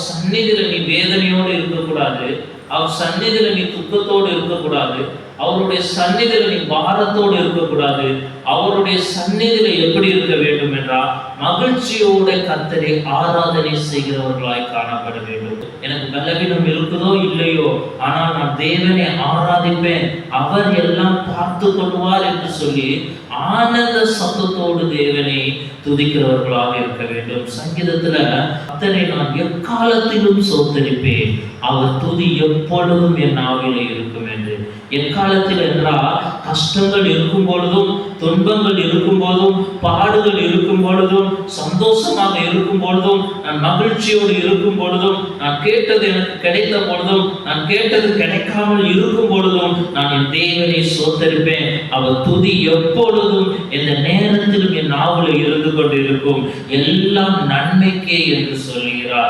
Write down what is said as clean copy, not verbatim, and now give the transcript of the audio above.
சந்நிதியில நீ வேதனையோடு இருக்கக்கூடாது, அவர் சந்நிதியில நீ துக்கத்தோடு இருக்கக்கூடாது, அவருடைய சந்நிதியில நீ பாரத்தோடு இருக்கக்கூடாது. அவருடைய சந்நிதியில எப்படி இருக்க வேண்டும் என்றால் மகிழ்ச்சியோட கர்த்தரை ஆராதனை செய்கிறவர்களாய் காணப்பட வேண்டும். எனக்கு பலவீனம் இருக்குதோ இல்லையோ, ஆனால் நான் தேவனை ஆராதிப்பேன், அவர் எல்லாம் பார்த்து கொள்வார் என்று சொல்லி ஆனந்த சத்தத்தோடு தேவனை துதிக்கிறவர்களாக இருக்க வேண்டும். சங்கீதத்துல கர்த்தரை நான் எக்காலத்திலும் சோத்தரிப்பேன், அவர் துதி எப்பொழுதும் என் நாவிலே இருக்கும் என்று. எக்காலத்தில் என்றால் கஷ்டங்கள் இருக்கும் பொழுதும், துன்பங்கள் இருக்கும் போதும், பாடுகள் இருக்கும் பொழுதும், சந்தோஷமாக இருக்கும் பொழுதும், நான் மகிழ்ச்சியோடு இருக்கும் பொழுதும், நான் கேட்டது எனக்கு கிடைத்த பொழுதும், நான் கேட்டது கிடைக்காமல் இருக்கும் பொழுதும் நான் என் தேவனை சோத்தரிப்பேன். அவர் துதி எப்பொழுதும் எந்த நேரத்திலும் என் நாவலில் இருந்து கொண்டிருக்கும், எல்லாம் நன்மைக்கே என்று சொல்கிறார்.